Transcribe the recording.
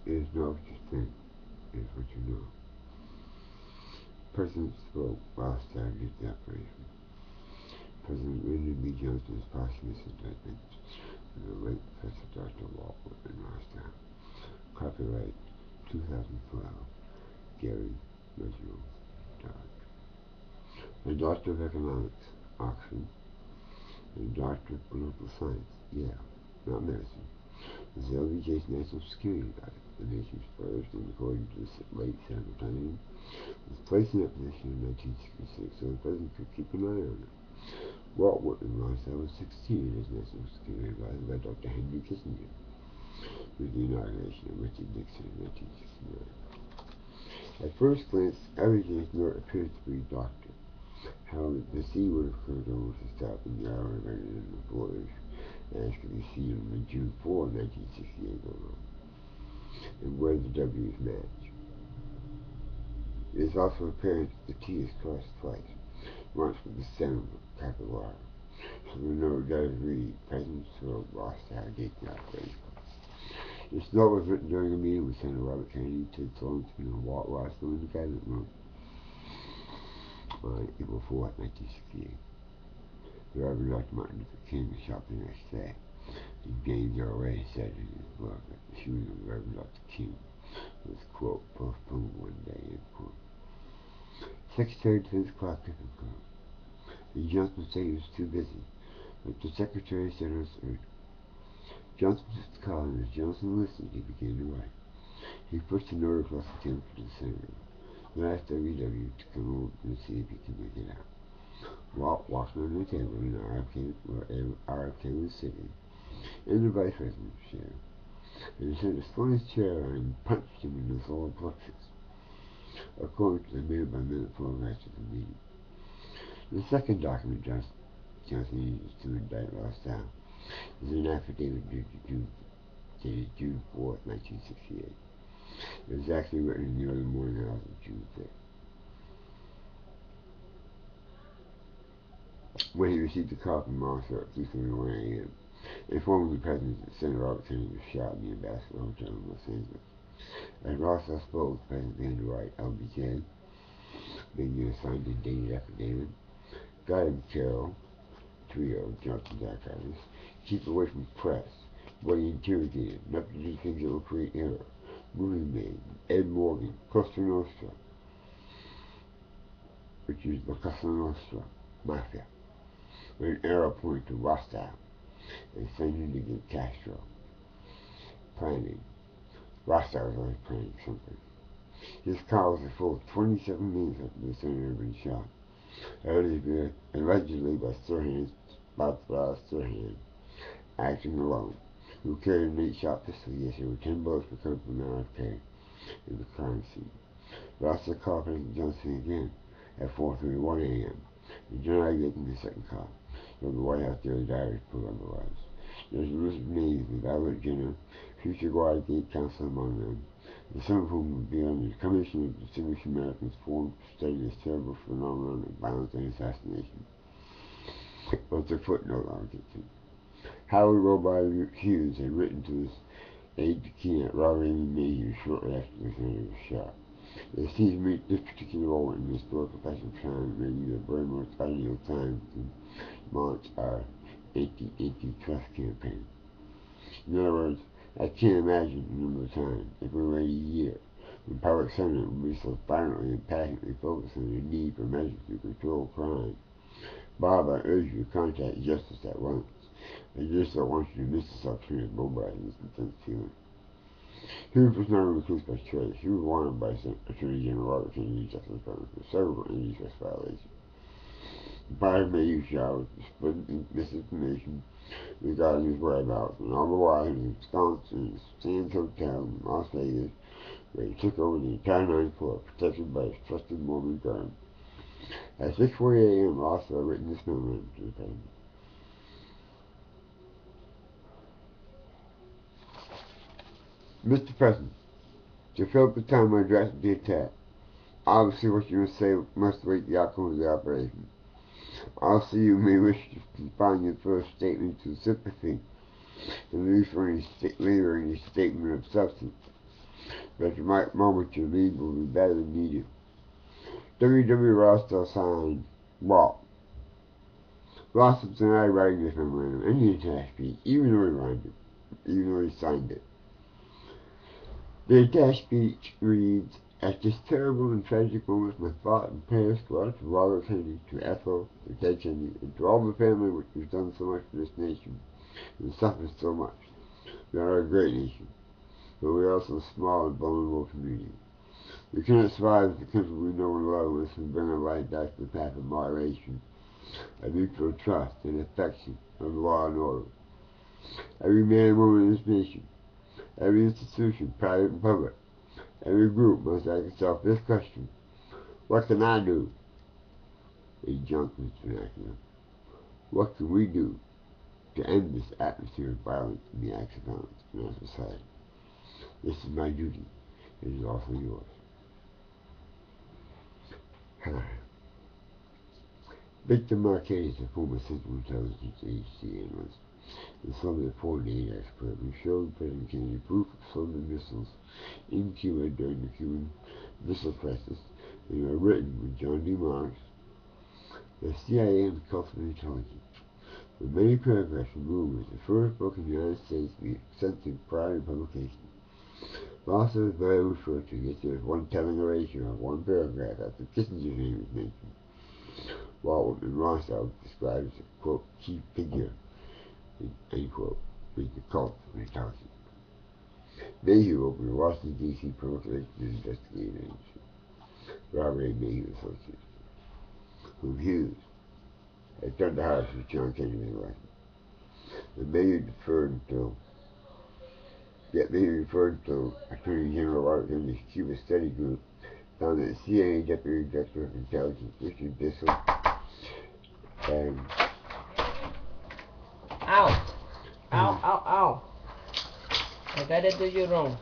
It is not what you think, it is what you know. President spoke while starting the operation. President Lyndon B. Johnson's posthumous indictment for the late Professor Dr. Walt Whitman Rostow. Copyright 2012. Gary Reginald Dodge. The Doctor of Economics, Oxford. The Doctor of Political Science, Yale, not medicine. The LBJ's National Security Advisor, the nation's first, and according to the late Senator Kennedy, was placed in that position in 1966 so the president could keep an eye on it. Walt Whitman Rostow was succeeded as National Security Advisor by Dr. Henry Kissinger with the inauguration of Richard Nixon in 1969. At first glance, LBJ's note appears to be doctor. However, the C would have occurred almost to stop in the hour event in the reporters, as could be seen on the June 4, 1968 logo, and where the W's match. It is also apparent that the T is crossed twice, once with the sound of a capital R. So the note does read, President Cyril Rostow did not operation. This note was written during a meeting with Senator Robert Kennedy, Ted Sullivan, and Walt Rostow in the cabinet room on April 4, 1968. The Reverend Dr. Martin Luther King was shot the next day. And James R.A. said in his book that the shooting of the Reverend Dr. King was, quote, postponed one day, end quote. Secretary of Defense Clark Griffin called. And Johnson said he was too busy, but the Secretary said it was urgent. Johnson took the call, and as Johnson listened, he began to write. He pushed a note across the table to the senator. He asked WW to come over and see if he could make it out. Walt walked on the table in RFK was sitting, in the vice president's chair, and the senator swung his chair around and punched him in the solar plexus, according to the minute-by-minute photographs of the meeting. The second document Johnson uses to indict Rostow is an affidavit dated June 4, 1968. It was actually written in the early morning hours of June 5th. When he received a call from Rostow at 2:31 a.m., informing the president that Senator Robert Kennedy was shot in the Ambassador Hotel in Los Angeles. As Rostow spoke, the president began to write, LBJ, being assigned a dated affidavit, Guy Carroll, trio, Johnson's archivists, keep away from press, Buddy interrogated, nothing to do things that will create error, movie made, Ed Morgan, Costa Nostra, which is the Costa Nostra Mafia, with an arrow pointing to Rostow, and sending to get Castro. Planning. Rostow was always planning something. His car was a full 27 minutes after the senator had been shot. Allegedly by Sirhan, acting alone, who carried an 8-shot pistol. Yes, there were 10 bullets recovered from the RFK in the crime scene. Rostow called President Johnson again at 4:31 a.m. and denied making the second call, though the White House Daily Diary proved otherwise. There's a list of names with Albert Jenner, future Watergate counsel among them, and some of whom would be on the Commission of Distinguished Americans formed to study this terrible phenomenon of violence and assassination. What's a footnote I'll get to. Howard Roby Hughes had written to his aide-de-camp, Robert A. Mayhew, shortly after the senator was shot. It seems to me this particular moment in the historical passage of time may be the very most ideal time to launch our anti-trust campaign. In other words, I can't imagine another time, if we were a year, when public sentiment would be so violently and passionately focused on the need for measures to control crime. Bob, I urge you to contact justice at once. I just don't want you to miss this opportunity of mobilizing this intense feeling. Hughes was not a recluse by choice. He was wanted by Attorney General Robert Kennedy Justice Department for several antitrust violations. The prior Mayhew shot was spreading misinformation regarding his whereabouts, and all the while he was ensconced in his Sands Hotel in Las Vegas, where he took over the entire 9th floor, protected by his trusted Mormon guard. At 6:40 a.m., Rostow had written this memorandum to the president. Mr. President, to fill up the time I drafted the attack, obviously what you must say must await the outcome of the operation. Also, you may wish to confine your first statement to sympathy and leave for any statement of substance. But the right moment to leave will be better than needed. W. Ross still signed Walt. Ross was denied writing this memorandum and the attached speech, even though he signed it. The attached speech reads, "At this terrible and tragic moment, my thought and prayers go out to Robert Kennedy, to Ethel, to Ted Kennedy, and to all the family which has done so much for this nation and suffered so much. We are a great nation, but we are also a small and vulnerable community. We cannot survive as the country we know and love unless we bring our life back to the path of moderation, of mutual trust and affection, of law and order. Every man and woman in this nation, every institution, private and public, every group must ask itself this question: what can I do?" In Johnson's vernacular, what can we do to end this atmosphere of violence and the acts of violence in our society? This is my duty. It is also yours. Victor Marquez is a former Central Intelligence Agency analyst and Soviet foreign aid expert who showed President Kennedy proof of Soviet missiles in Cuba during the Cuban Missile Crisis in a written with John D. Marks, the CIA and the Cultural Intelligence. The many paragraphs removed as the first book in the United States to be censored prior to publication. Ross is very referred to, yet there is one telling erasure of one paragraph after Kissinger's name is mentioned. Walt and Rothschild described as a, quote, key figure, end quote, in the cult of intelligence. Mayhew opened the Washington, D.C. Public Relations Investigative Agency, Robert A. Mayhew Associates, whom Hughes had turned to hire since John Kennedy was elected. Mayhew referred to Attorney General Robert Kennedy's Cuba Study Group found that the CIA Deputy Director of Intelligence, Richard Bissell, and Ow! Ow, ow, ow! I gotta do you wrong.